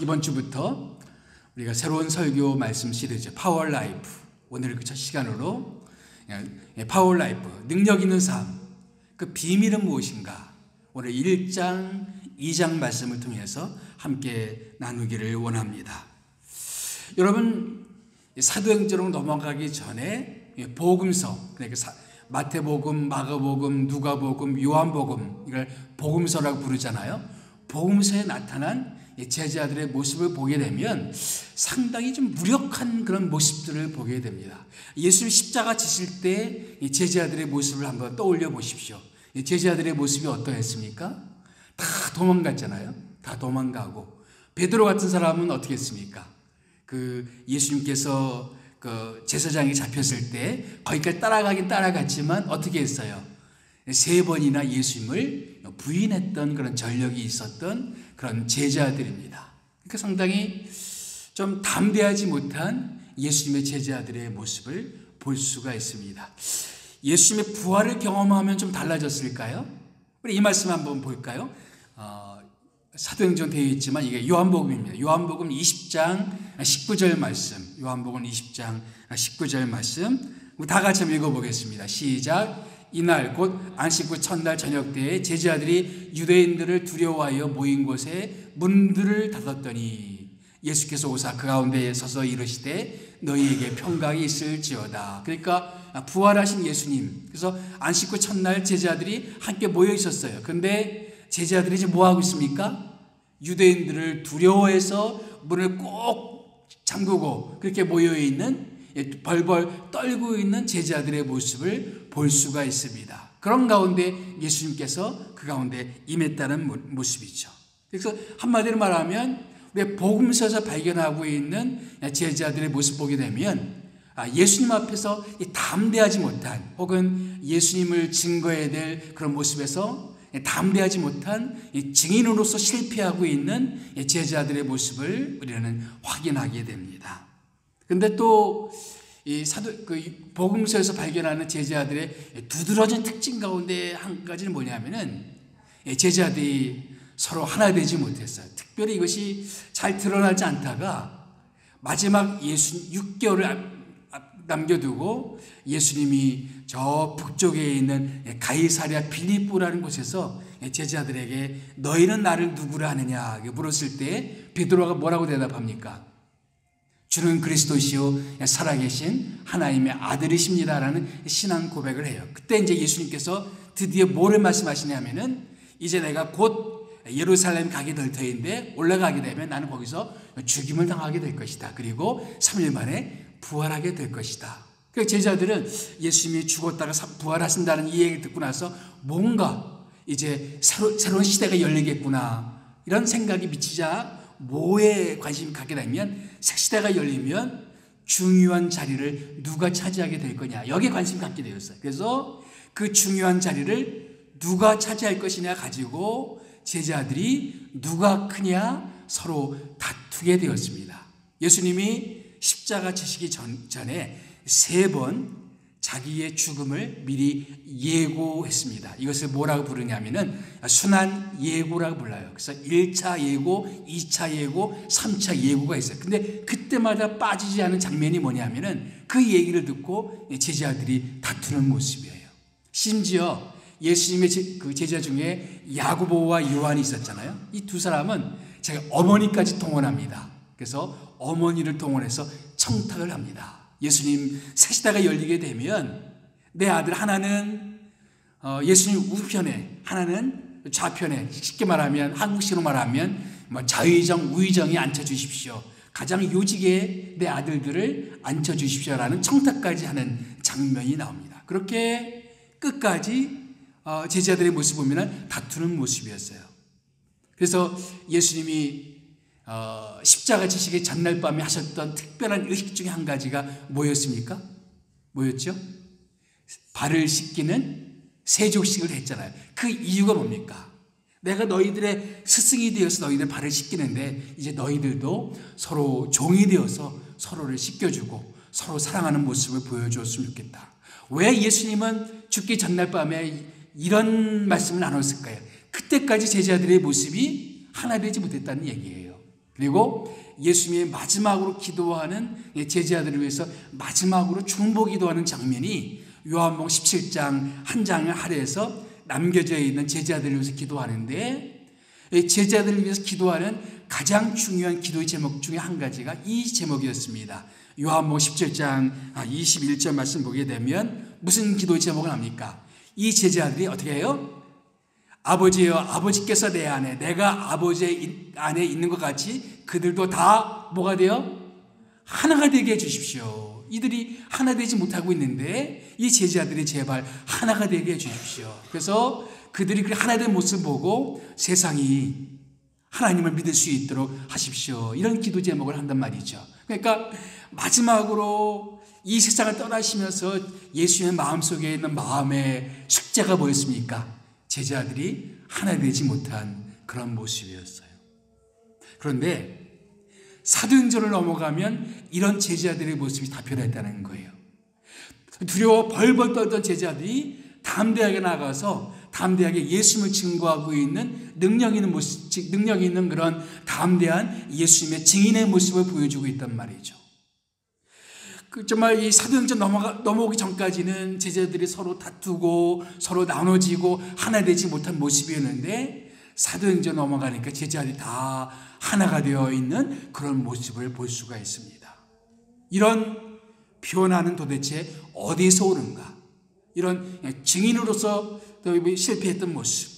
이번 주부터 우리가 새로운 설교 말씀 시리즈 파워 라이프, 오늘 그 첫 시간으로 파워 라이프, 능력 있는 삶, 그 비밀은 무엇인가, 오늘 1장, 2장 말씀을 통해서 함께 나누기를 원합니다. 여러분, 사도행전으로 넘어가기 전에 복음서, 그러니까 마태복음, 마가복음, 누가복음, 요한복음, 이걸 복음서라고 부르잖아요. 복음서에 나타난 제자들의 모습을 보게 되면 상당히 좀 무력한 그런 모습들을 보게 됩니다. 예수님 십자가 지실 때 제자들의 모습을 한번 떠올려 보십시오. 제자들의 모습이 어떠했습니까? 다 도망갔잖아요. 다 도망가고, 베드로 같은 사람은 어떻게 했습니까? 예수님께서 제사장이 잡혔을 때 거기까지 따라가긴 따라갔지만 어떻게 했어요? 3번이나 예수님을 부인했던 그런 전력이 있었던 그런 제자들입니다. 그러니까 상당히 좀 담대하지 못한 예수님의 제자들의 모습을 볼 수가 있습니다. 예수님의 부활을 경험하면 좀 달라졌을까요? 우리 이 말씀 한번 볼까요? 사도행전 되어 있지만 이게 요한복음입니다. 요한복음 20장 19절 말씀, 요한복음 20장 19절 말씀, 다 같이 한번 읽어보겠습니다. 시작. 이날 곧 안식구 첫날 저녁 때에 제자들이 유대인들을 두려워하여 모인 곳에 문들을 닫았더니 예수께서 오사 그 가운데에 서서 이르시되 너희에게 평강이 있을지어다. 그러니까 부활하신 예수님, 그래서 안식구 첫날 제자들이 함께 모여 있었어요. 그런데 제자들이 이제 뭐 하고 있습니까? 유대인들을 두려워해서 문을 꼭 잠그고 그렇게 모여 있는, 벌벌 떨고 있는 제자들의 모습을 볼 수가 있습니다. 그런 가운데 예수님께서 그 가운데 임했다는 모습이죠. 그래서 한마디로 말하면 우리 복음서에서 발견하고 있는 제자들의 모습 보게 되면 예수님 앞에서 담대하지 못한, 혹은 예수님을 증거해야 될 그런 모습에서 담대하지 못한 증인으로서 실패하고 있는 제자들의 모습을 우리는 확인하게 됩니다. 그런데 또 복음서에서 발견하는 제자들의 두드러진 특징 가운데 한 가지는 뭐냐면은 제자들이 서로 하나 되지 못했어요. 특별히 이것이 잘 드러나지 않다가 마지막 6개월을 남겨두고 예수님이 저 북쪽에 있는 가이사랴 빌립보라는 곳에서 제자들에게 너희는 나를 누구라 하느냐 물었을 때 베드로가 뭐라고 대답합니까? 주는 그리스도시요 살아계신 하나님의 아들이십니다라는 신앙 고백을 해요. 그때 이제 예수님께서 드디어 뭐를 말씀하시냐면은 이제 내가 곧 예루살렘 가게 될 터인데 올라가게 되면 나는 거기서 죽임을 당하게 될 것이다. 그리고 3일 만에 부활하게 될 것이다. 그래서 제자들은 예수님이 죽었다가 부활하신다는 이 얘기를 듣고 나서 뭔가 이제 새로운 시대가 열리겠구나 이런 생각이 미치자 뭐에 관심이 갖게 되면 새 시대가 열리면 중요한 자리를 누가 차지하게 될 거냐, 여기에 관심이 갖게 되었어요. 그래서 그 중요한 자리를 누가 차지할 것이냐 가지고 제자들이 누가 크냐 서로 다투게 되었습니다. 예수님이 십자가 지시기 전에 3번 자기의 죽음을 미리 예고했습니다. 이것을 뭐라고 부르냐면은 순환 예고라고 불러요. 그래서 1차 예고, 2차 예고, 3차 예고가 있어요. 근데 그때마다 빠지지 않은 장면이 뭐냐면은 그 얘기를 듣고 제자들이 다투는 모습이에요. 심지어 예수님의 그 제자 중에 야고보와 요한이 있었잖아요. 이 두 사람은 제가 어머니까지 동원합니다. 그래서 어머니를 동원해서 청탁을 합니다. 예수님 새 시대가 열리게 되면 내 아들 하나는 예수님 우편에, 하나는 좌편에, 쉽게 말하면 한국식으로 말하면 좌의정 우의정에 앉혀주십시오. 가장 요직에 내 아들들을 앉혀주십시오라는 청탁까지 하는 장면이 나옵니다. 그렇게 끝까지 제자들의 모습 보면 다투는 모습이었어요. 그래서 예수님이 십자가 지시기 전날 밤에 하셨던 특별한 의식 중에 한 가지가 뭐였습니까? 뭐였죠? 발을 씻기는 세족식을 했잖아요. 그 이유가 뭡니까? 내가 너희들의 스승이 되어서 너희들 발을 씻기는데 이제 너희들도 서로 종이 되어서 서로를 씻겨주고 서로 사랑하는 모습을 보여주었으면 좋겠다. 왜 예수님은 죽기 전날 밤에 이런 말씀을 나눴을까요? 그때까지 제자들의 모습이 하나 되지 못했다는 얘기예요. 그리고 예수님이 마지막으로 기도하는 제자들을 위해서 마지막으로 중보 기도하는 장면이 요한복음 17장 한 장을 할애해서 남겨져 있는 제자들을 위해서 기도하는데, 제자들을 위해서 기도하는 가장 중요한 기도의 제목 중에 한 가지가 이 제목이었습니다. 요한복음 17장 21절 말씀 보게 되면 무슨 기도의 제목을 합니까? 이 제자들이 어떻게 해요? 아버지여, 아버지께서 내 안에, 내가 아버지 안에 있는 것 같이 그들도 다 뭐가 돼요? 하나가 되게 해주십시오. 이들이 하나 되지 못하고 있는데 이 제자들이 제발 하나가 되게 해주십시오. 그래서 그들이 그 하나 된 모습을 보고 세상이 하나님을 믿을 수 있도록 하십시오. 이런 기도 제목을 한단 말이죠. 그러니까 마지막으로 이 세상을 떠나시면서 예수님의 마음속에 있는 마음의 숙제가 뭐였습니까? 제자들이 하나 되지 못한 그런 모습이었어요. 그런데 사도행전을 넘어가면 이런 제자들의 모습이 다 변했다는 거예요. 두려워 벌벌 떨던 제자들이 담대하게 나가서 담대하게 예수님을 증거하고 있는 능력 있는 그런 담대한 예수님의 증인의 모습을 보여주고 있단 말이죠. 정말 이 사도행전 넘어오기 전까지는 제자들이 서로 다투고 서로 나눠지고 하나 되지 못한 모습이었는데, 사도행전 넘어가니까 제자들이 다 하나가 되어 있는 그런 모습을 볼 수가 있습니다. 이런 변화는 도대체 어디서 오는가? 이런 증인으로서 실패했던 모습,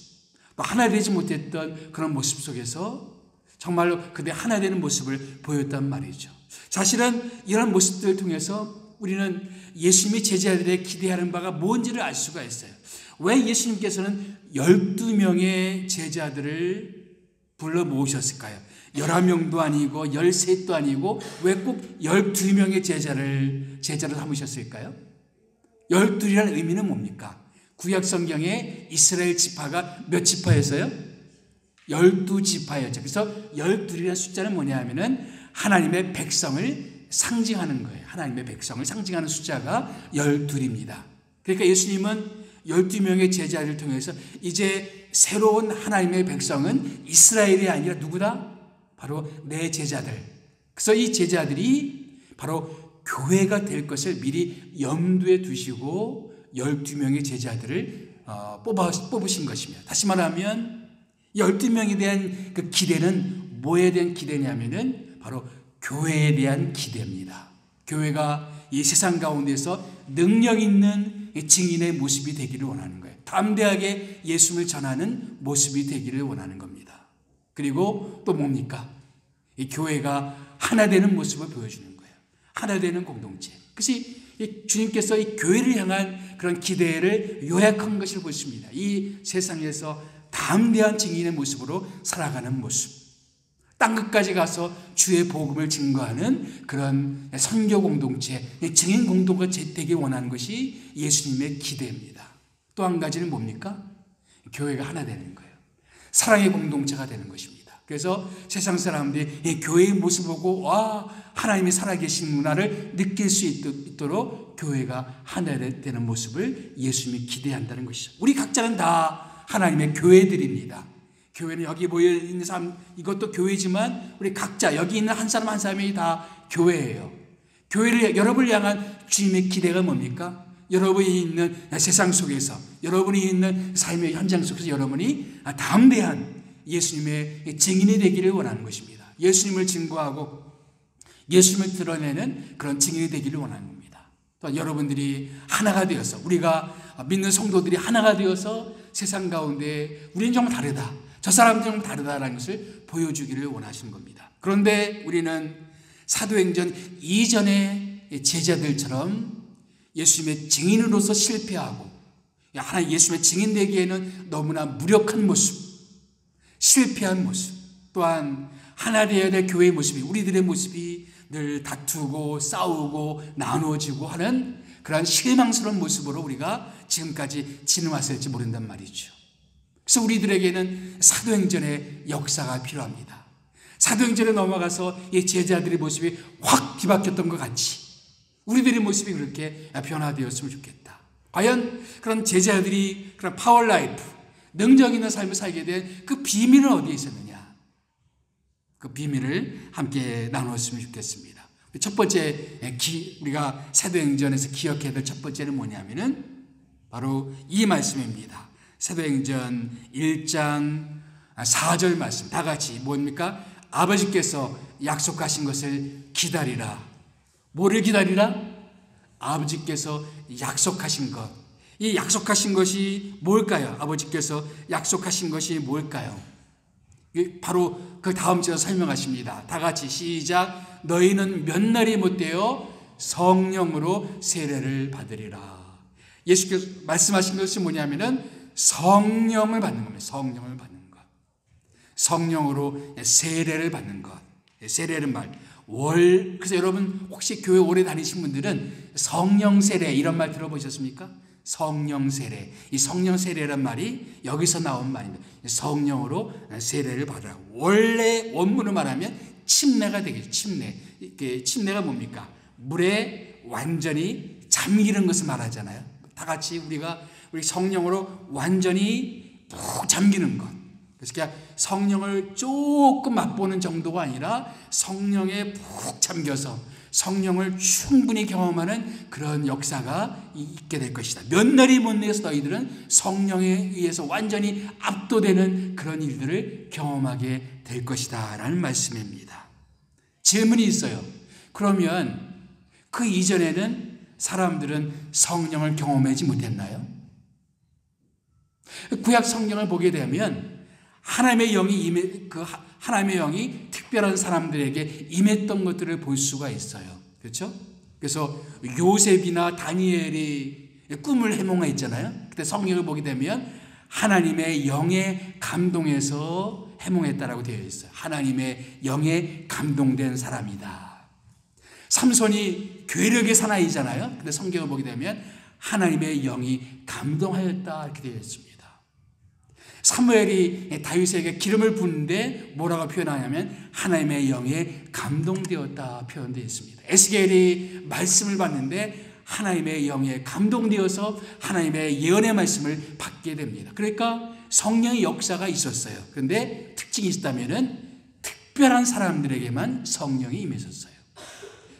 또 하나 되지 못했던 그런 모습 속에서 정말로 그들이 하나 되는 모습을 보였단 말이죠. 사실은 이런 모습들을 통해서 우리는 예수님이 제자들의 기대하는 바가 뭔지를 알 수가 있어요. 왜 예수님께서는 12명의 제자들을 불러 모으셨을까요? 11명도 아니고 13도 아니고 왜 꼭 12명의 제자를 삼으셨을까요? 12이라는 의미는 뭡니까? 구약 성경에 이스라엘 지파가 몇 지파였어요? 12지파였죠. 그래서 12이라는 숫자는 뭐냐 하면은 하나님의 백성을 상징하는 거예요. 하나님의 백성을 상징하는 숫자가 12입니다. 그러니까 예수님은 12명의 제자를 통해서 이제 새로운 하나님의 백성은 이스라엘이 아니라 누구다? 바로 내 제자들. 그래서 이 제자들이 바로 교회가 될 것을 미리 염두에 두시고 12명의 제자들을 뽑으신 것입니다. 다시 말하면 12명에 대한 그 기대는 뭐에 대한 기대냐면은 바로 교회에 대한 기대입니다. 교회가 이 세상 가운데서 능력 있는 증인의 모습이 되기를 원하는 거예요. 담대하게 예수를 전하는 모습이 되기를 원하는 겁니다. 그리고 또 뭡니까? 이 교회가 하나 되는 모습을 보여주는 거예요. 하나 되는 공동체. 그것이 주님께서 이 교회를 향한 그런 기대를 요약한 것을 보십니다. 이 세상에서 담대한 증인의 모습으로 살아가는 모습. 땅끝까지 가서 주의 복음을 증거하는 그런 선교 공동체, 증인 공동체가 되길 원하는 것이 예수님의 기대입니다. 또 한 가지는 뭡니까? 교회가 하나 되는 거예요. 사랑의 공동체가 되는 것입니다. 그래서 세상 사람들이 이 교회의 모습을 보고 와, 하나님이 살아계시는구나를 느낄 수 있도록 교회가 하나 되는 모습을 예수님이 기대한다는 것이죠. 우리 각자는 다 하나님의 교회들입니다. 교회는 여기 모여 있는 사람, 이것도 교회지만 우리 각자 여기 있는 한 사람 한 사람이 다 교회예요. 교회를 여러분을 향한 주님의 기대가 뭡니까? 여러분이 있는 세상 속에서, 여러분이 있는 삶의 현장 속에서 여러분이 담대한 예수님의 증인이 되기를 원하는 것입니다. 예수님을 증거하고 예수님을 드러내는 그런 증인이 되기를 원하는 겁니다. 또 여러분들이 하나가 되어서, 우리가 믿는 성도들이 하나가 되어서 세상 가운데 우리는 정말 다르다, 저 사람들은 좀 다르다라는 것을 보여주기를 원하시는 겁니다. 그런데 우리는 사도행전 이전의 제자들처럼 예수님의 증인으로서 실패하고 하나님 예수님의 증인 되기에는 너무나 무력한 모습, 실패한 모습, 또한 하나 되어야 될 교회의 모습이, 우리들의 모습이 늘 다투고 싸우고 나눠지고 하는 그러한 실망스러운 모습으로 우리가 지금까지 지내왔을지 모른단 말이죠. 그래서 우리들에게는 사도행전의 역사가 필요합니다. 사도행전에 넘어가서 이 제자들의 모습이 확 뒤바뀌었던 것 같이 우리들의 모습이 그렇게 변화되었으면 좋겠다. 과연 그런 제자들이 그런 파워라이프, 능력 있는 삶을 살게 된 그 비밀은 어디에 있었느냐? 그 비밀을 함께 나누었으면 좋겠습니다. 첫 번째 우리가 사도행전에서 기억해야 될 첫 번째는 뭐냐면은 바로 이 말씀입니다. 사도행전 1장 4절 말씀 다 같이 뭡니까? 아버지께서 약속하신 것을 기다리라. 뭐를 기다리라? 아버지께서 약속하신 것. 이 약속하신 것이 뭘까요? 아버지께서 약속하신 것이 뭘까요? 바로 그 다음 절에서 설명하십니다. 다 같이 시작. 너희는 몇 날이 못되어 성령으로 세례를 받으리라. 예수께서 말씀하신 것이 뭐냐면은 성령을 받는 겁니다. 성령을 받는 것. 성령으로 세례를 받는 것. 세례는 그래서 여러분 혹시 교회 오래 다니신 분들은 성령 세례 이런 말 들어보셨습니까? 성령 세례. 이 성령 세례란 말이 여기서 나온 말입니다. 성령으로 세례를 받으라. 원래 원문을 말하면 침례가 되겠죠. 침례가 뭡니까? 물에 완전히 잠기는 것을 말하잖아요. 다 같이 우리 성령으로 완전히 푹 잠기는 것. 그래서 그냥 성령을 조금 맛보는 정도가 아니라 성령에 푹 잠겨서 성령을 충분히 경험하는 그런 역사가 있게 될 것이다. 몇 날이 못 내서 너희들은 성령에 의해서 완전히 압도되는 그런 일들을 경험하게 될 것이다 라는 말씀입니다. 질문이 있어요. 그러면 그 이전에는 사람들은 성령을 경험하지 못했나요? 구약 성경을 보게 되면 하나님의 영이 특별한 사람들에게 임했던 것들을 볼 수가 있어요. 그렇죠? 그래서 요셉이나 다니엘이 꿈을 해몽했잖아요. 그때 성경을 보게 되면 하나님의 영에 감동해서 해몽했다라고 되어 있어요. 하나님의 영에 감동된 사람이다. 삼손이 괴력의 사나이잖아요. 근데 성경을 보게 되면 하나님의 영이 감동하였다 이렇게 되어 있습니다. 사무엘이 다윗에게 기름을 붓는데 뭐라고 표현하냐면 하나님의 영에 감동되었다 표현되어 있습니다. 에스겔이 말씀을 받는데 하나님의 영에 감동되어서 하나님의 예언의 말씀을 받게 됩니다. 그러니까 성령의 역사가 있었어요. 그런데 특징이 있다면은 특별한 사람들에게만 성령이 임했었어요.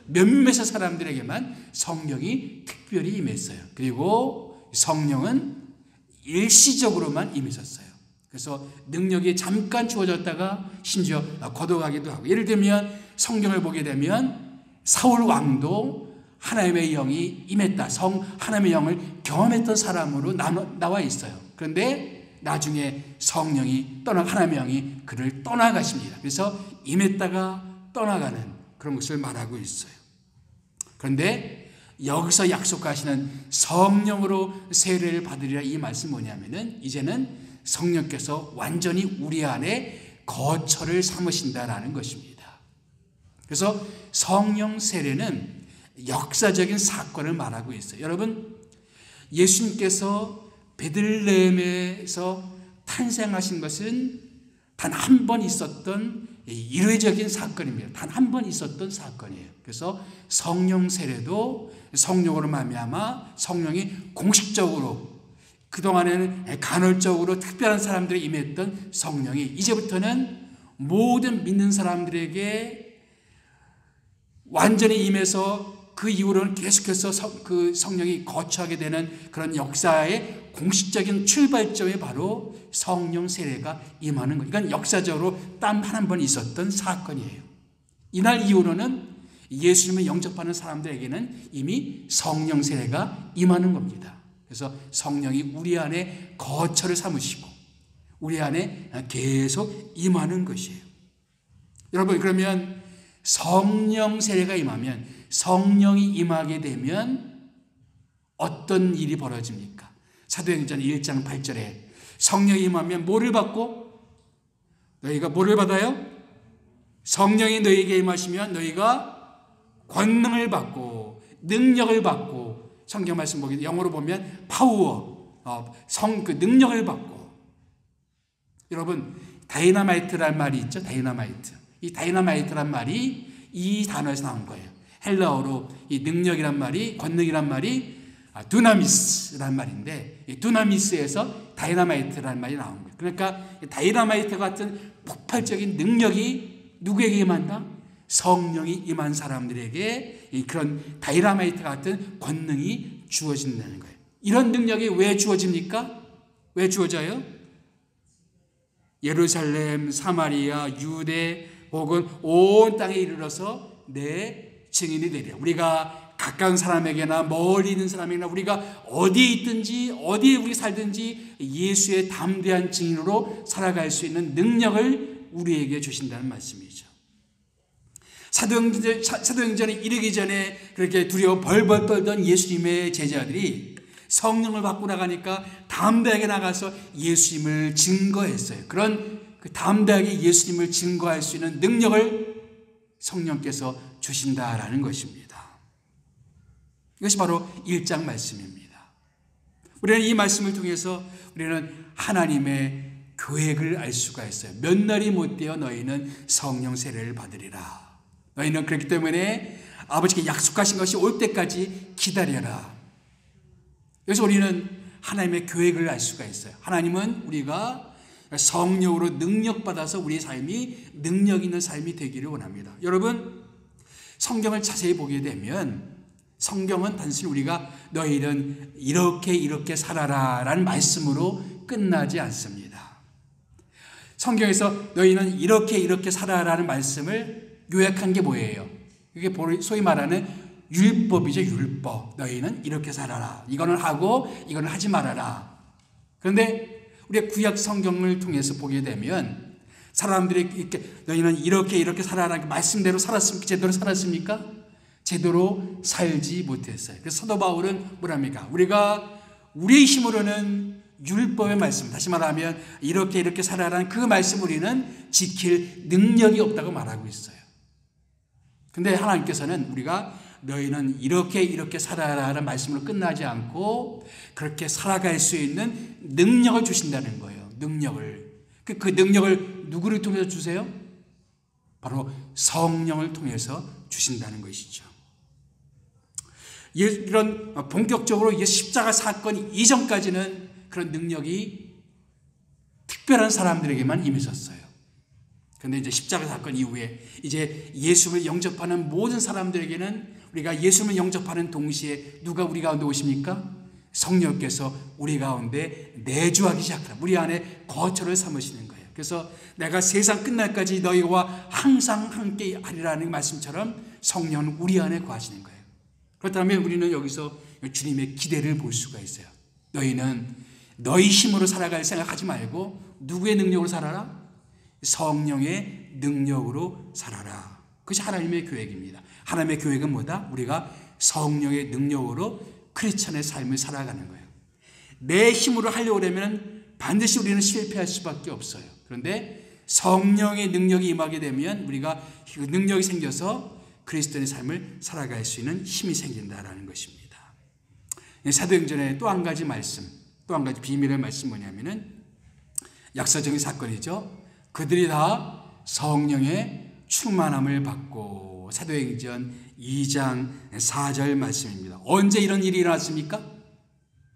몇몇 사람들에게만 성령이 특별히 임했어요. 그리고 성령은 일시적으로만 임했었어요. 그래서 능력이 잠깐 주어졌다가 심지어 거둬가기도 하고, 예를 들면 성경을 보게 되면 사울 왕도 하나님의 영이 임했다, 하나님의 영을 경험했던 사람으로 나와 있어요. 그런데 나중에 하나님의 영이 그를 떠나가십니다. 그래서 임했다가 떠나가는 그런 것을 말하고 있어요. 그런데 여기서 약속하시는 성령으로 세례를 받으리라 이 말씀 뭐냐면은 이제는 성령께서 완전히 우리 안에 거처를 삼으신다라는 것입니다. 그래서 성령 세례는 역사적인 사건을 말하고 있어요. 여러분, 예수님께서 베들레헴에서 탄생하신 것은 단 한 번 있었던 일회적인 사건입니다. 단 한 번 있었던 사건이에요. 그래서 성령 세례도 성령으로 말미암아 성령이 공식적으로, 그동안에는 간헐적으로 특별한 사람들이 임했던 성령이 이제부터는 모든 믿는 사람들에게 완전히 임해서 그 이후로는 계속해서 그 성령이 거처하게 되는 그런 역사의 공식적인 출발점이 바로 성령 세례가 임하는 거예요. 이건 역사적으로 단 한 번 있었던 사건이에요. 이날 이후로는 예수님을 영접하는 사람들에게는 이미 성령 세례가 임하는 겁니다. 그래서 성령이 우리 안에 거처를 삼으시고 우리 안에 계속 임하는 것이에요. 여러분, 그러면 성령 세례가 임하면, 성령이 임하게 되면 어떤 일이 벌어집니까? 사도행전 1장 8절에 성령이 임하면 뭐를 받고? 너희가 뭐를 받아요? 성령이 너희에게 임하시면 너희가 권능을 받고 능력을 받고, 성경 말씀 보기 영어로 보면 파워, 그 능력을 받고. 여러분, 다이너마이트란 말이 있죠. 다이너마이트. 이 다이너마이트란 말이 이 단어에서 나온 거예요. 헬라어로 이 능력이란 말이, 권능이란 말이 두나미스란 말인데, 이 두나미스에서 다이너마이트란 말이 나온 거예요. 그러니까 다이너마이트 같은 폭발적인 능력이 누구에게 임한다? 성령이 임한 사람들에게 그런 다이나마이트 같은 권능이 주어진다는 거예요. 이런 능력이 왜 주어집니까? 왜 주어져요? 예루살렘, 사마리아, 유대 혹은 온 땅에 이르러서 내 증인이 되리라. 우리가 가까운 사람에게나 멀리 있는 사람에게나 우리가 어디에 있든지 어디에 우리 살든지 예수의 담대한 증인으로 살아갈 수 있는 능력을 우리에게 주신다는 말씀이죠. 사도행전에 이르기 전에 그렇게 두려워 벌벌 떨던 예수님의 제자들이 성령을 받고 나가니까 담대하게 나가서 예수님을 증거했어요. 그런 그 담대하게 예수님을 증거할 수 있는 능력을 성령께서 주신다라는 것입니다. 이것이 바로 1장 말씀입니다. 우리는 이 말씀을 통해서 우리는 하나님의 계획을 알 수가 있어요. 몇 날이 못되어 너희는 성령 세례를 받으리라. 너희는 그렇기 때문에 아버지께 약속하신 것이 올 때까지 기다려라. 그래서 우리는 하나님의 계획을 알 수가 있어요. 하나님은 우리가 성령으로 능력받아서 우리의 삶이 능력 있는 삶이 되기를 원합니다. 여러분, 성경을 자세히 보게 되면 성경은 단순히 우리가 너희는 이렇게 살아라 라는 말씀으로 끝나지 않습니다. 성경에서 너희는 이렇게 살아라는 말씀을 요약한 게 뭐예요? 이게 소위 말하는 율법이죠. 율법. 너희는 이렇게 살아라. 이거는 하고 이거는 하지 말아라. 그런데 우리가 구약 성경을 통해서 보게 되면 사람들이 이렇게 너희는 이렇게 살아라 말씀대로 살았습니까? 제대로 살았습니까? 제대로 살지 못했어요. 그래서 사도 바울은 뭐랍니까? 우리가 우리의 힘으로는 율법의 말씀, 다시 말하면 이렇게 살아라는 그 말씀 우리는 지킬 능력이 없다고 말하고 있어요. 근데 하나님께서는 우리가 너희는 이렇게 살아라는 말씀으로 끝나지 않고 그렇게 살아갈 수 있는 능력을 주신다는 거예요. 능력을. 그 능력을 누구를 통해서 주세요? 바로 성령을 통해서 주신다는 것이죠. 이런 본격적으로 십자가 사건 이전까지는 그런 능력이 특별한 사람들에게만 임했었어요. 그런데 이제 십자가 사건 이후에 이제 예수를 영접하는 모든 사람들에게는 우리가 예수를 영접하는 동시에 누가 우리 가운데 오십니까? 성령께서 우리 가운데 내주하기 시작합니다. 우리 안에 거처를 삼으시는 거예요. 그래서 내가 세상 끝날까지 너희와 항상 함께 하리라는 말씀처럼 성령은 우리 안에 거하시는 거예요. 그렇다면 우리는 여기서 주님의 기대를 볼 수가 있어요. 너희는 너희 힘으로 살아갈 생각하지 말고 누구의 능력으로 살아라? 성령의 능력으로 살아라. 그것이 하나님의 계획입니다. 하나님의 계획은 뭐다? 우리가 성령의 능력으로 크리스천의 삶을 살아가는 거예요. 내 힘으로 하려고 하면 반드시 우리는 실패할 수밖에 없어요. 그런데 성령의 능력이 임하게 되면 우리가 그 능력이 생겨서 그리스도의 삶을 살아갈 수 있는 힘이 생긴다라는 것입니다. 사도행전에 또 한 가지 말씀, 또 한 가지 비밀의 말씀 뭐냐면은 역사적인 사건이죠. 그들이 다 성령의 충만함을 받고 사도행전 2장 4절 말씀입니다. 언제 이런 일이 일어났습니까?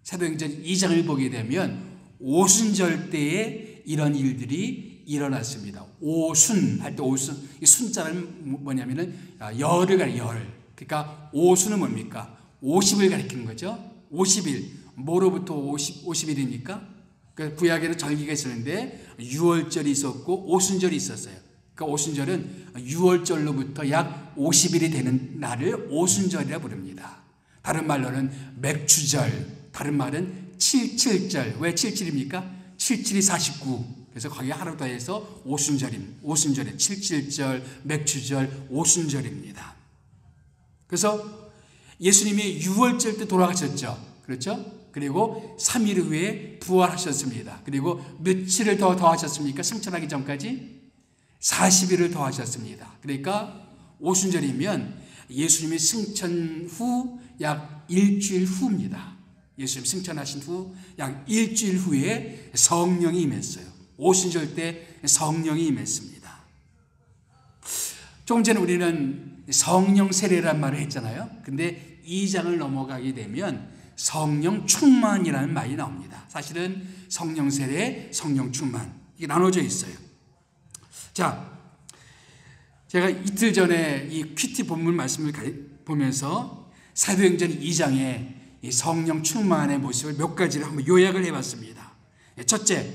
사도행전 2장을 보게 되면 오순절 때에 이런 일들이 일어났습니다. 오순 할 때 오순, 이 순자는 뭐냐면은 열을 가리켜 열. 그러니까 오순은 뭡니까? 50을 가리키는 거죠. 50일. 뭐로부터 50일입니까? 그러니까 구약에는 절기가 있었는데 유월절이 있었고 오순절이 있었어요. 그러니까 오순절은 유월절로부터 약 50일이 되는 날을 오순절이라 부릅니다. 다른 말로는 맥추절, 다른 말은 77절. 왜 77입니까? 77이 49. 그래서 거기에 하루 더해서 오순절에 77절, 맥추절, 오순절입니다. 그래서 예수님이 유월절 때 돌아가셨죠. 그렇죠? 그리고 3일 후에 부활하셨습니다. 그리고 며칠을 더 하셨습니까? 승천하기 전까지 40일을 더 하셨습니다. 그러니까 오순절이면 예수님이 승천 후 약 일주일 후입니다. 예수님 승천하신 후 약 일주일 후에 성령이 임했어요. 오순절 때 성령이 임했습니다. 조금 전에 우리는 성령 세례란 말을 했잖아요. 근데 2장을 넘어가게 되면 성령 충만이라는 말이 나옵니다. 사실은 성령 세례, 성령 충만 이게 나눠져 있어요. 자, 제가 이틀 전에 이 큐티 본문 말씀을 보면서 사도행전 2장의 이 성령 충만의 모습을 몇 가지를 한번 요약을 해봤습니다. 첫째,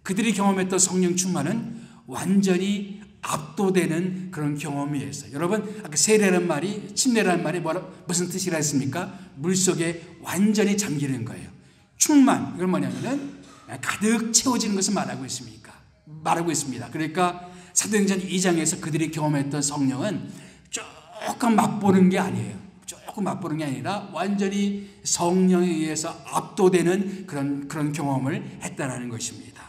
그들이 경험했던 성령 충만은 완전히 압도되는 그런 경험이었어요. 여러분, 아까 세례라는 말이, 침례라는 말이 무슨 뜻이라 했습니까? 물속에 완전히 잠기는 거예요. 충만, 이건 뭐냐면은 가득 채워지는 것을 말하고 있습니다. 그러니까 사도행전 2장에서 그들이 경험했던 성령은 조금 맛보는 게 아니에요. 조금 맛보는 게 아니라 완전히 성령에 의해서 압도되는 그런 경험을 했다라는 것입니다.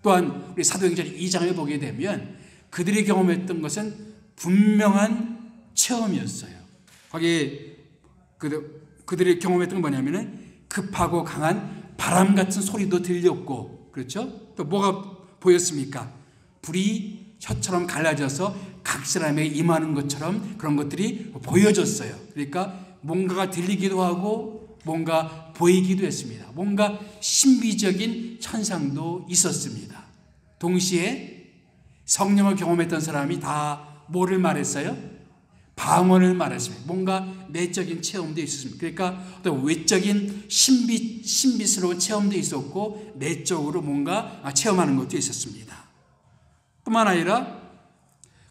또한 우리 사도행전 2장을 보게 되면 그들이 경험했던 것은 분명한 체험이었어요. 거기 그들이 경험했던 건 뭐냐면은 급하고 강한 바람 같은 소리도 들렸고, 그렇죠? 또 뭐가 보였습니까? 불이 혀처럼 갈라져서 각 사람에게 임하는 것처럼 그런 것들이 보여졌어요. 그러니까 뭔가가 들리기도 하고 뭔가 보이기도 했습니다. 뭔가 신비적인 현상도 있었습니다. 동시에 성령을 경험했던 사람이 다 뭐를 말했어요? 방언을 말했습니다. 뭔가 내적인 체험도 있었습니다. 그러니까 어떤 외적인 신비스러운 체험도 있었고 내적으로 뭔가 체험하는 것도 있었습니다. 뿐만 아니라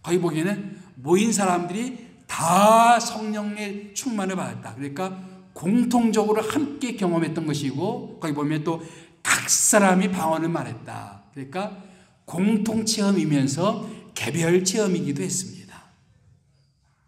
거기 보기에는 모인 사람들이 다 성령의 충만을 받았다. 그러니까 공통적으로 함께 경험했던 것이고, 거기 보면 또 각 사람이 방언을 말했다. 그러니까 공통 체험이면서 개별 체험이기도 했습니다.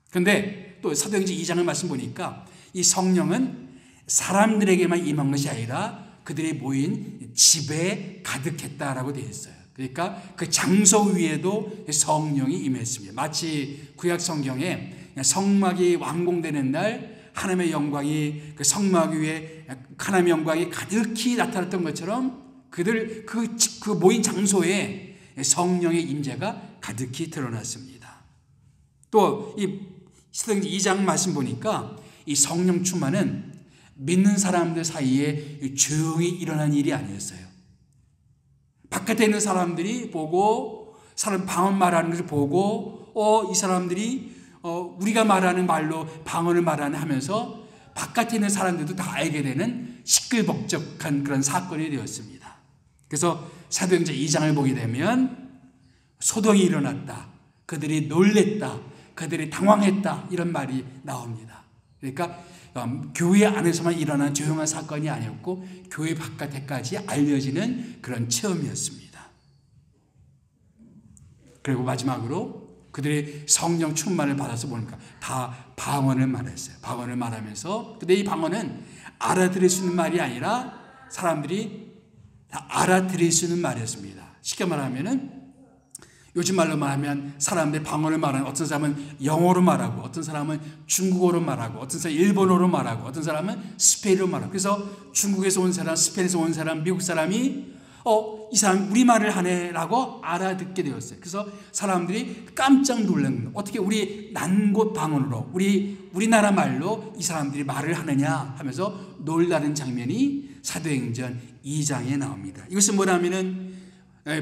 그런데 또 사도행전 2장을 말씀 보니까 이 성령은 사람들에게만 임한 것이 아니라 그들이 모인 집에 가득했다라고 되어 있어요. 그러니까 그 장소 위에도 성령이 임했습니다. 마치 구약 성경에 성막이 완공되는 날 하나님의 영광이 그 성막 위에 하나님의 영광이 가득히 나타났던 것처럼 그들 그 모인 장소에 성령의 임재가 가득히 드러났습니다. 또 이 사도행전 2장 말씀 보니까 이 성령 충만은 믿는 사람들 사이에 조용히 일어난 일이 아니었어요. 바깥에 있는 사람들이 보고 사람 방언 말하는 것을 보고 이 사람들이 우리가 말하는 말로 방언을 말하는 하면서 바깥에 있는 사람들도 다 알게 되는 시끌벅적한 그런 사건이 되었습니다. 그래서 사도행전 2장을 보게 되면 소동이 일어났다. 그들이 놀랬다. 그들이 당황했다. 이런 말이 나옵니다. 그러니까 교회 안에서만 일어난 조용한 사건이 아니었고 교회 바깥에까지 알려지는 그런 체험이었습니다. 그리고 마지막으로 그들이 성령 충만을 받아서 보니까 다 방언을 말했어요. 방언을 말하면서 근데 이 방언은 알아들을 수 있는 말이 아니라 사람들이 다 알아들을 수 있는 말이었습니다. 쉽게 말하면은 요즘 말로 말하면 사람들이 방언을 말하는 어떤 사람은 영어로 말하고 어떤 사람은 중국어로 말하고 어떤 사람은 일본어로 말하고 어떤 사람은 스페인어로 말하고 그래서 중국에서 온 사람, 스페인에서 온 사람, 미국 사람이 이 사람 우리말을 하네라고 알아듣게 되었어요. 그래서 사람들이 깜짝 놀란 거예요. 어떻게 우리 난곳 방언으로 우리나라 말로 이 사람들이 말을 하느냐 하면서 놀라는 장면이 사도행전 2장에 나옵니다. 이것은 뭐냐면은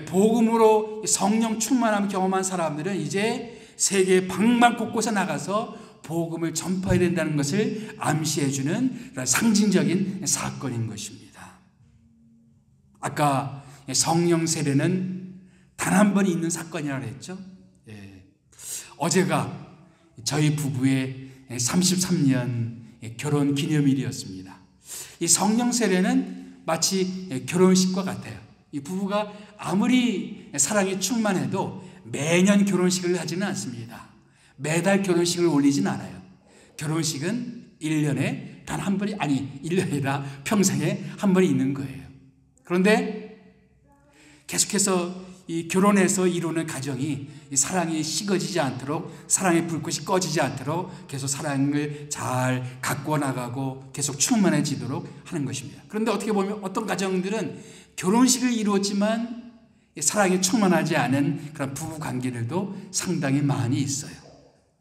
복음으로 성령 충만함 경험한 사람들은 이제 세계 방방 곳곳에 나가서 복음을 전파해야 된다는 것을 암시해주는 상징적인 사건인 것입니다. 아까 성령 세례는 단 한 번 있는 사건이라고 했죠. 어제가 저희 부부의 33년 결혼 기념일이었습니다. 이 성령 세례는 마치 결혼식과 같아요. 이 부부가 아무리 사랑이 충만해도 매년 결혼식을 하지는 않습니다. 매달 결혼식을 올리진 않아요. 결혼식은 1년에 단 한 번이 1년이 아니라 평생에 한 번이 있는 거예요. 그런데 계속해서 이 결혼해서 이루는 가정이 이 사랑이 식어지지 않도록 사랑의 불꽃이 꺼지지 않도록 계속 사랑을 잘 가꾸어 나가고 계속 충만해지도록 하는 것입니다. 그런데 어떻게 보면 어떤 가정들은 결혼식을 이루었지만 사랑이 충만하지 않은 그런 부부 관계들도 상당히 많이 있어요.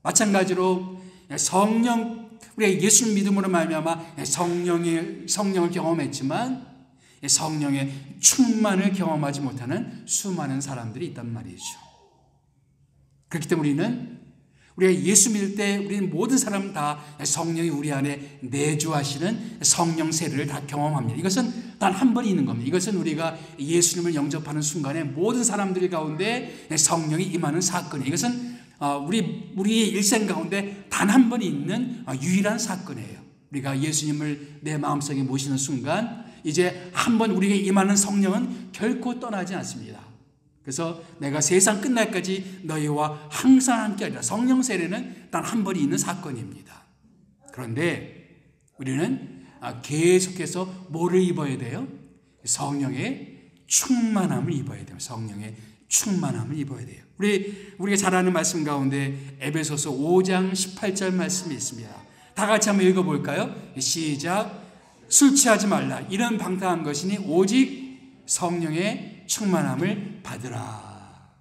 마찬가지로 우리가 예수 믿음으로 말미암아 성령을 경험했지만 성령의 충만을 경험하지 못하는 수많은 사람들이 있단 말이죠. 그렇기 때문에 우리가 예수 믿을 때 우리는 모든 사람 다 성령이 우리 안에 내주하시는 성령 세례를 다 경험합니다. 이것은 단 한 번 있는 겁니다. 이것은 우리가 예수님을 영접하는 순간에 모든 사람들 가운데 성령이 임하는 사건이에요. 이것은 우리의 일생 가운데 단 한 번 있는 유일한 사건이에요. 우리가 예수님을 내 마음속에 모시는 순간 이제 한 번 우리에게 임하는 성령은 결코 떠나지 않습니다. 그래서 내가 세상 끝날까지 너희와 항상 함께하리라. 성령 세례는 단 한 번이 있는 사건입니다. 그런데 우리는 계속해서 뭐를 입어야 돼요? 성령의 충만함을 입어야 돼요. 성령의 충만함을 입어야 돼요. 우리가 잘 아는 말씀 가운데 에베소서 5장 18절 말씀이 있습니다. 다 같이 한번 읽어볼까요? 시작. 술 취하지 말라. 이런 방탕한 것이니 오직 성령의 충만함을 받으라.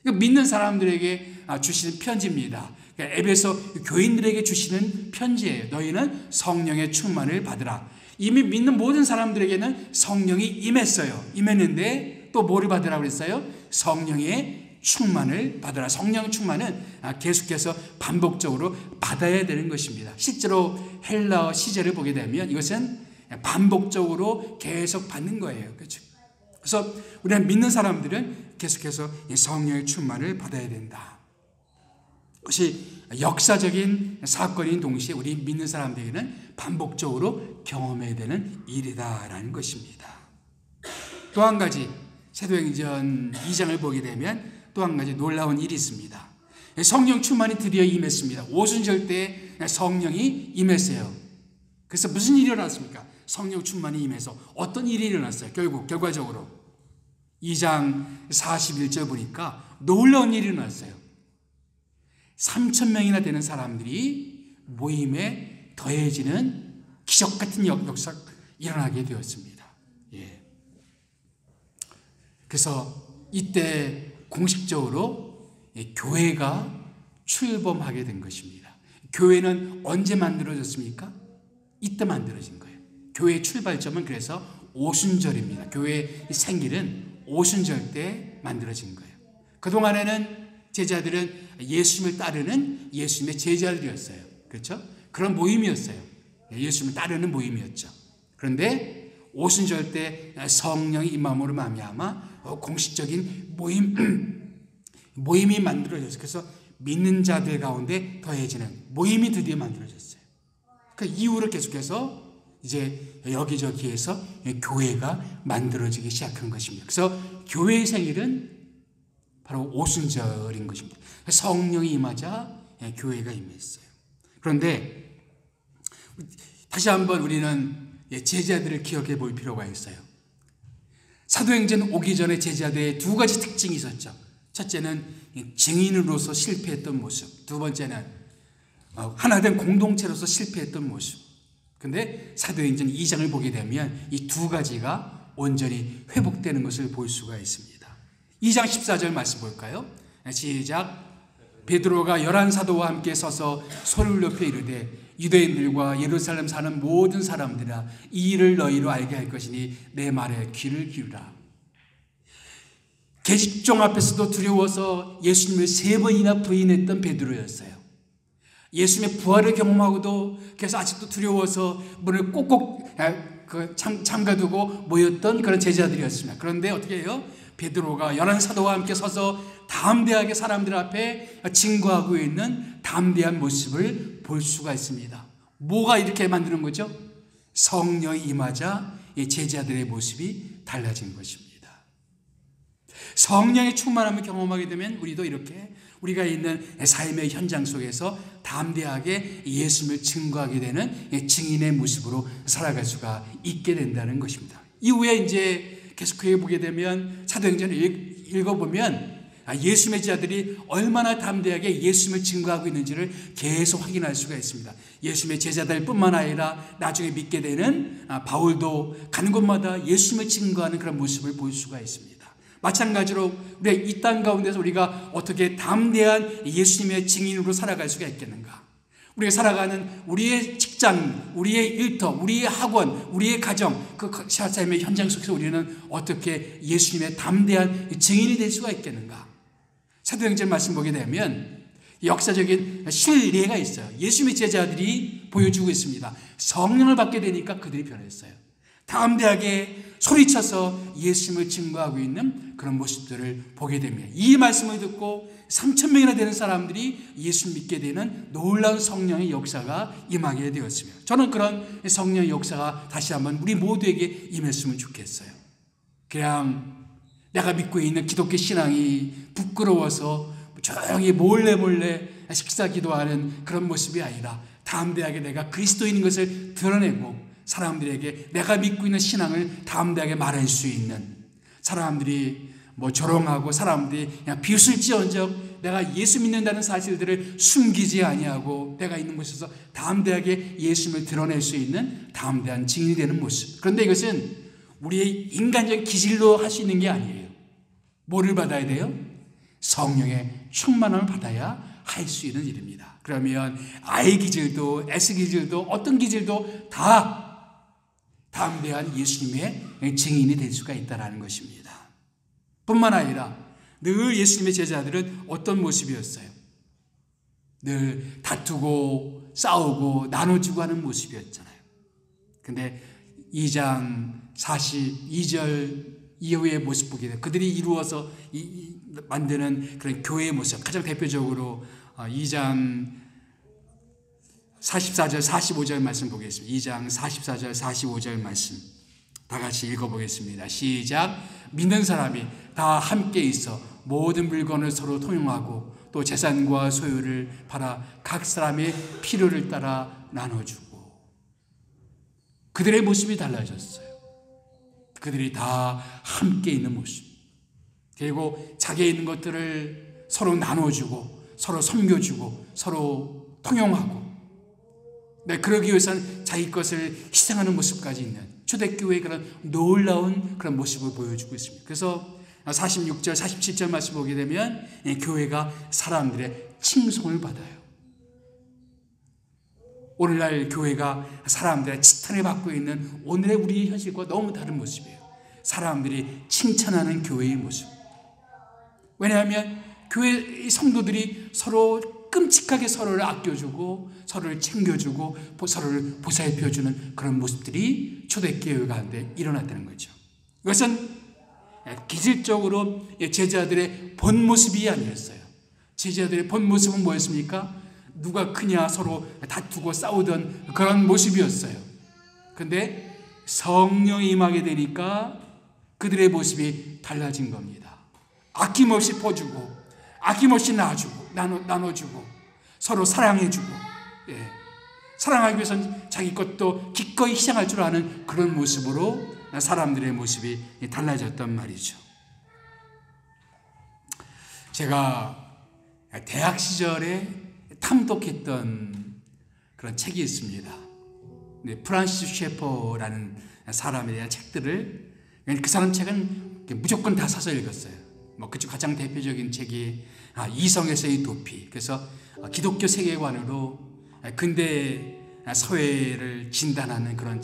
믿는 사람들에게 주시는 편지입니다. 에베소 교인들에게 주시는 편지예요. 너희는 성령의 충만을 받으라. 이미 믿는 모든 사람들에게는 성령이 임했는데 또 뭐를 받으라고 그랬어요? 성령의 충만을 받으라. 성령 충만은 계속해서 반복적으로 받아야 되는 것입니다. 실제로 헬라어 시제를 보게 되면 이것은 반복적으로 계속 받는 거예요. 그렇죠? 그래서 우리는 믿는 사람들은 계속해서 성령의 충만을 받아야 된다. 그것이 역사적인 사건인 동시에 우리 믿는 사람들에게는 반복적으로 경험해야 되는 일이다라는 것입니다. 또 한 가지 사도행전 2장을 보게 되면 또 한 가지 놀라운 일이 있습니다. 성령 충만이 드디어 임했습니다. 오순절 때 성령이 임했어요. 그래서 무슨 일이 일어났습니까? 성령 충만이 임해서 어떤 일이 일어났어요? 결과적으로 2장 41절 보니까 놀라운 일이 일어났어요. 3,000명이나 되는 사람들이 모임에 더해지는 기적 같은 역사가 일어나게 되었습니다. 예. 그래서 이때 공식적으로 교회가 출범하게 된 것입니다. 교회는 언제 만들어졌습니까? 이때 만들어진 거예요. 교회의 출발점은 그래서 오순절입니다. 교회의 생일은 오순절 때 만들어진 거예요. 그동안에는 제자들은 예수님을 따르는 예수님의 제자들이었어요. 그렇죠? 그런 모임이었어요. 예수님을 따르는 모임이었죠. 그런데 오순절 때 성령이 임함으로 말미암아 공식적인 모임이 만들어졌어요. 그래서 믿는 자들 가운데 더해지는 모임이 드디어 만들어졌어요. 그 이후로 계속해서 이제 여기저기에서 교회가 만들어지기 시작한 것입니다. 그래서 교회의 생일은 바로 오순절인 것입니다. 성령이 임하자 교회가 임했어요. 그런데 다시 한번 우리는 제자들을 기억해 볼 필요가 있어요. 사도행전 오기 전에 제자들의 두 가지 특징이 있었죠. 첫째는 증인으로서 실패했던 모습, 두 번째는 하나된 공동체로서 실패했던 모습. 그런데 사도행전 2장을 보게 되면 이 두 가지가 온전히 회복되는 것을 볼 수가 있습니다. 2장 14절 말씀 볼까요? 시작. 베드로가 11사도와 함께 서서 소리를 높여 이르되 유대인들과 예루살렘 사는 모든 사람들아 이 일을 너희로 알게 할 것이니 내 말에 귀를 기울라. 계집종 앞에서도 두려워서 예수님을 3번이나 부인했던 베드로였어요. 예수님의 부활을 경험하고도 그래서 아직도 두려워서 문을 꼭꼭 잠가두고 모였던 그런 제자들이었습니다. 그런데 어떻게 해요? 베드로가 11사도와 함께 서서 담대하게 사람들 앞에 증거하고 있는 담대한 모습을 볼 수가 있습니다. 뭐가 이렇게 만드는 거죠? 성령이 임하자 제자들의 모습이 달라진 것입니다. 성령의 충만함을 경험하게 되면 우리도 이렇게 우리가 있는 삶의 현장 속에서 담대하게 예수님을 증거하게 되는 증인의 모습으로 살아갈 수가 있게 된다는 것입니다. 이후에 이제 계속해 보게 되면 사도행전을 읽어보면 예수님의 제자들이 얼마나 담대하게 예수님을 증거하고 있는지를 계속 확인할 수가 있습니다. 예수님의 제자들뿐만 아니라 나중에 믿게 되는 바울도 가는 곳마다 예수님을 증거하는 그런 모습을 볼 수가 있습니다. 마찬가지로 우리 이 땅 가운데서 우리가 어떻게 담대한 예수님의 증인으로 살아갈 수가 있겠는가? 우리가 살아가는 우리의 직장, 우리의 일터, 우리의 학원, 우리의 가정, 그 삶의 현장 속에서 우리는 어떻게 예수님의 담대한 증인이 될 수가 있겠는가? 사도행전 말씀 보게 되면 역사적인 실례가 있어요. 예수님의 제자들이 보여주고 있습니다. 성령을 받게 되니까 그들이 변했어요. 담대하게 소리쳐서 예수님을 증거하고 있는 그런 모습들을 보게 됩니다. 이 말씀을 듣고 3,000명이나 되는 사람들이 예수 믿게 되는 놀라운 성령의 역사가 임하게 되었습니다. 저는 그런 성령의 역사가 다시 한번 우리 모두에게 임했으면 좋겠어요. 그냥 내가 믿고 있는 기독교 신앙이 부끄러워서 조용히 몰래 식사 기도하는 그런 모습이 아니라 담대하게 내가 그리스도인인 것을 드러내고 사람들에게 내가 믿고 있는 신앙을 담대하게 말할 수 있는, 사람들이 조롱하고 사람들이 그냥 비웃을지언정 내가 예수 믿는다는 사실들을 숨기지 아니하고 내가 있는 곳에서 담대하게 예수님을 드러낼 수 있는 담대한 증인이 되는 모습. 그런데 이것은 우리의 인간적인 기질로 할 수 있는 게 아니에요. 뭐를 받아야 돼요? 성령의 충만함을 받아야 할 수 있는 일입니다. 그러면 아의 기질도 S 기질도 어떤 기질도 다 담대한 예수님의 증인이 될 수가 있다는 것입니다. 뿐만 아니라 늘 예수님의 제자들은 어떤 모습이었어요? 늘 다투고 싸우고 나눠주고 하는 모습이었잖아요. 근데 2장 42절 이후의 모습 보게 돼요. 그들이 이루어서 만드는 그런 교회의 모습, 가장 대표적으로 2장 44절 45절 말씀 보겠습니다. 2장 44절 45절 말씀 다 같이 읽어보겠습니다. 시작. 믿는 사람이 다 함께 있어 모든 물건을 서로 통용하고 또 재산과 소유를 팔아 각 사람의 필요를 따라 나눠주고. 그들의 모습이 달라졌어요. 그들이 다 함께 있는 모습. 그리고 자기에 있는 것들을 서로 나눠주고 서로 섬겨주고 서로 통용하고, 그러기 위해서는 자기 것을 희생하는 모습까지 있는 초대교회의 그런 놀라운 그런 모습을 보여주고 있습니다. 그래서 46절 47절 말씀 보게 되면 교회가 사람들의 칭송을 받아요. 오늘날 교회가 사람들의 지탄을 받고 있는 오늘의 우리의 현실과 너무 다른 모습이에요. 사람들이 칭찬하는 교회의 모습. 왜냐하면 교회 성도들이 서로 끔찍하게 서로를 아껴주고 서로를 챙겨주고 서로를 보살펴주는 그런 모습들이 초대교회 가운데 일어났다는 거죠. 이것은 기질적으로 제자들의 본 모습이 아니었어요. 제자들의 본 모습은 뭐였습니까? 누가 크냐 서로 다투고 싸우던 그런 모습이었어요. 그런데 성령이 임하게 되니까 그들의 모습이 달라진 겁니다. 아낌없이 퍼주고 아낌없이 나눠주고 서로 사랑해주고, 사랑하기 위해서는 자기 것도 기꺼이 희생할 줄 아는 그런 모습으로 사람들의 모습이 달라졌단 말이죠. 제가 대학 시절에 탐독했던 그런 책이 있습니다. 프란시스 셰퍼라는 사람에 대한 책들을, 그 사람 책은 무조건 다 사서 읽었어요. 그중 가장 대표적인 책이 이성에서의 도피. 그래서 기독교 세계관으로 근대 사회를 진단하는 그런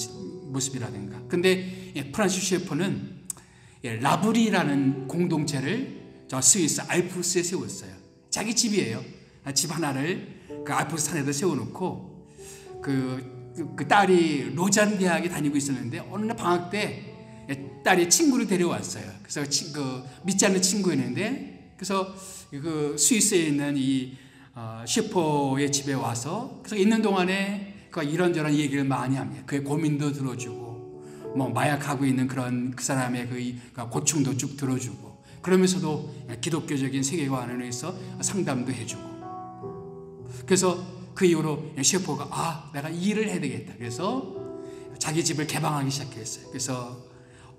모습이라든가. 근데 프란시스 셰퍼는 라브리라는 공동체를 저 스위스 알프스에 세웠어요. 자기 집이에요. 집 하나를 그 알프스 산에다 세워놓고 그 딸이 로잔 대학에 다니고 있었는데 어느 날 방학 때 딸이 친구를 데려왔어요. 그래서 그 믿지 않는 친구였는데, 그래서 그 스위스에 있는 이 셰퍼의 집에 와서 그래서 있는 동안에 그 이런저런 얘기를 많이 합니다. 그의 고민도 들어주고, 마약하고 있는 그런 그 사람의 그 고충도 쭉 들어주고, 그러면서도 기독교적인 세계관에 의해서 상담도 해주고. 그래서 그 이후로 셰퍼가 내가 이 일을 해야 되겠다. 그래서 자기 집을 개방하기 시작했어요. 그래서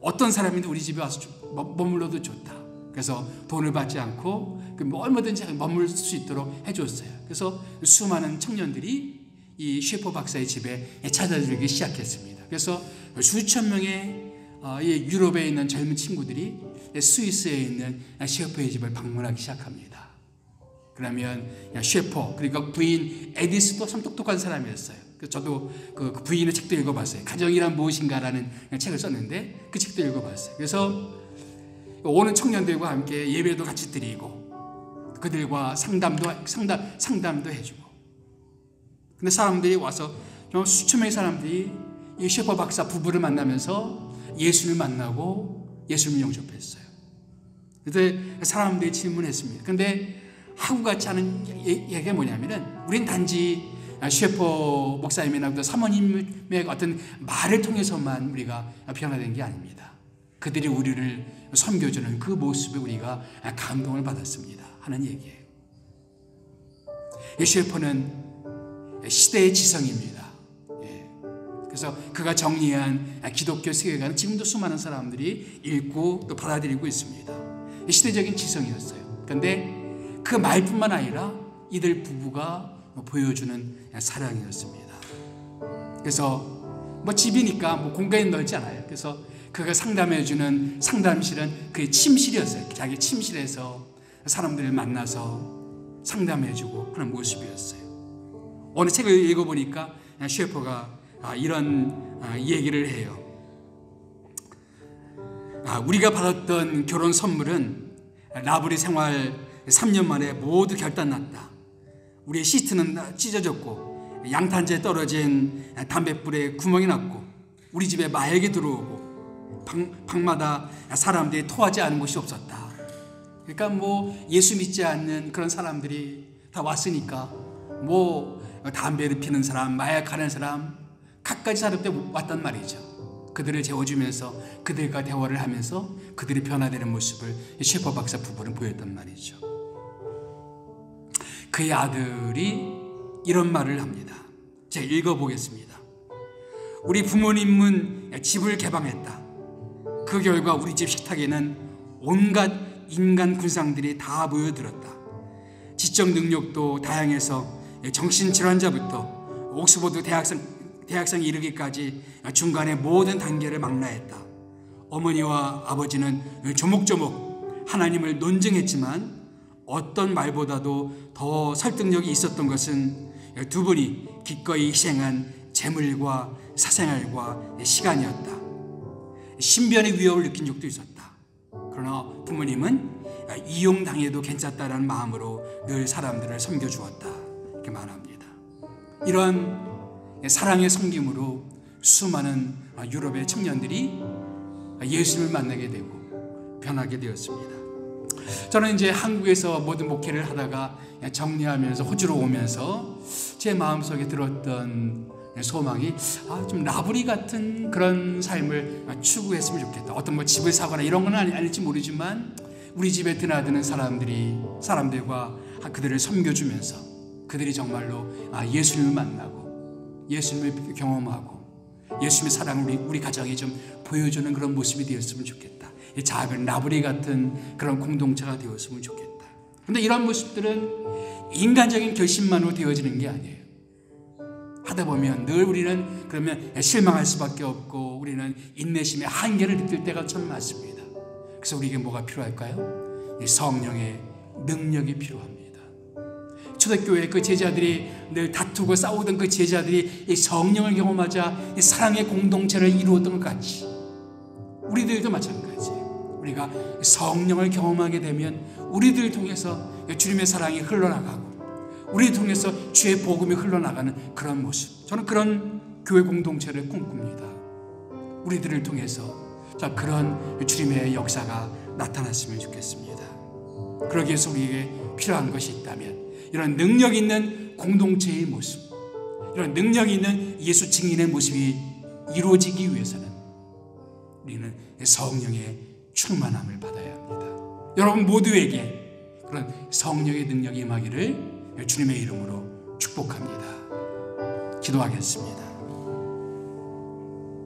어떤 사람인데 우리 집에 와서 머물러도 좋다. 그래서 돈을 받지 않고 얼마든지 머물 수 있도록 해줬어요. 그래서 수많은 청년들이 이 셰퍼 박사의 집에 찾아들기 시작했습니다. 그래서 수천 명의 유럽에 있는 젊은 친구들이 스위스에 있는 셰퍼의 집을 방문하기 시작합니다. 그러면 셰퍼 그리고 부인 에디스도 참 똑똑한 사람이었어요. 저도 그 부인의 책도 읽어봤어요. 가정이란 무엇인가라는 책을 썼는데 그 책도 읽어봤어요. 그래서 오는 청년들과 함께 예배도 같이 드리고 그들과 상담도 해주고. 근데 사람들이 와서 수천 명의 사람들이 이 셰퍼 박사 부부를 만나면서 예수를 만나고 예수를 영접했어요. 그래서 사람들이 질문했습니다. 근데 하고 같지 않은 얘기가 뭐냐면은, 우린 단지 셰퍼 목사님이나 사모님의 어떤 말을 통해서만 우리가 변화된 게 아닙니다. 그들이 우리를 섬겨주는 그 모습에 우리가 감동을 받았습니다 하는 얘기예요. 이 셰퍼는 시대의 지성입니다. 그래서 그가 정리한 기독교 세계관은 지금도 수많은 사람들이 읽고 또 받아들이고 있습니다. 시대적인 지성이었어요. 그런데 그 말뿐만 아니라 이들 부부가 보여주는 사랑이었습니다. 그래서 집이니까 공간이 넓지 않아요. 그래서 그가 상담해주는 상담실은 그의 침실이었어요. 자기 침실에서 사람들을 만나서 상담해주고 하는 모습이었어요. 어느 책을 읽어보니까 셰퍼가 이런 얘기를 해요. 우리가 받았던 결혼 선물은 라브리 생활 3년 만에 모두 결단났다. 우리의 시트는 찢어졌고 양탄자에 떨어진 담뱃불에 구멍이 났고 우리 집에 마약이 들어오고 방마다 사람들이 토하지 않은 곳이 없었다. 그러니까 예수 믿지 않는 그런 사람들이 다 왔으니까 담배를 피는 사람, 마약하는 사람, 갖가지 사람들이 왔단 말이죠. 그들을 재워주면서 그들과 대화를 하면서 그들이 변화되는 모습을 셰퍼 박사 부부는 보였단 말이죠. 그의 아들이 이런 말을 합니다. 제가 읽어보겠습니다. 우리 부모님은 집을 개방했다. 그 결과 우리 집 식탁에는 온갖 인간 군상들이 다 모여들었다. 지적 능력도 다양해서 정신질환자부터 옥스퍼드 대학생에 이르기까지 중간에 모든 단계를 망라했다. 어머니와 아버지는 조목조목 하나님을 논증했지만 어떤 말보다도 더 설득력이 있었던 것은 두 분이 기꺼이 희생한 재물과 사생활과 시간이었다. 신변의 위협을 느낀 적도 있었다. 그러나 부모님은 이용당해도 괜찮다라는 마음으로 늘 사람들을 섬겨주었다. 이렇게 말합니다. 이런 사랑의 섬김으로 수많은 유럽의 청년들이 예수를 만나게 되고 변하게 되었습니다. 저는 이제 한국에서 모든 목회를 하다가 정리하면서 호주로 오면서 제 마음속에 들었던 소망이 좀 라브리 같은 그런 삶을 추구했으면 좋겠다. 어떤 집을 사거나 이런 건 아닐지 모르지만 우리 집에 드나드는 사람들과 그들을 섬겨주면서 그들이 정말로 예수님을 만나고 예수님을 경험하고 예수님의 사랑을 우리 가정에 좀 보여주는 그런 모습이 되었으면 좋겠다. 이 작은 라브리 같은 그런 공동체가 되었으면 좋겠다. 그런데 이런 모습들은 인간적인 결심만으로 되어지는 게 아니에요. 하다 보면 늘 우리는 그러면 실망할 수밖에 없고 우리는 인내심의 한계를 느낄 때가 참 많습니다. 그래서 우리에게 뭐가 필요할까요? 성령의 능력이 필요합니다. 초대교회 그 제자들이 늘 다투고 싸우던 그 제자들이 이 성령을 경험하자 이 사랑의 공동체를 이루었던 것 같이 우리들도 마찬가지예요. 우리가 성령을 경험하게 되면 우리들을 통해서 주님의 사랑이 흘러나가고 우리를 통해서 주의 복음이 흘러나가는 그런 모습, 저는 그런 교회 공동체를 꿈꿉니다. 우리들을 통해서 그런 주님의 역사가 나타났으면 좋겠습니다. 그러기 위해서 우리에게 필요한 것이 있다면 이런 능력 있는 공동체의 모습, 이런 능력 있는 예수 증인의 모습이 이루어지기 위해서는 우리는 성령의 충만함을 받아야 합니다. 여러분 모두에게 그런 성령의 능력이 임하기를 주님의 이름으로 축복합니다. 기도하겠습니다.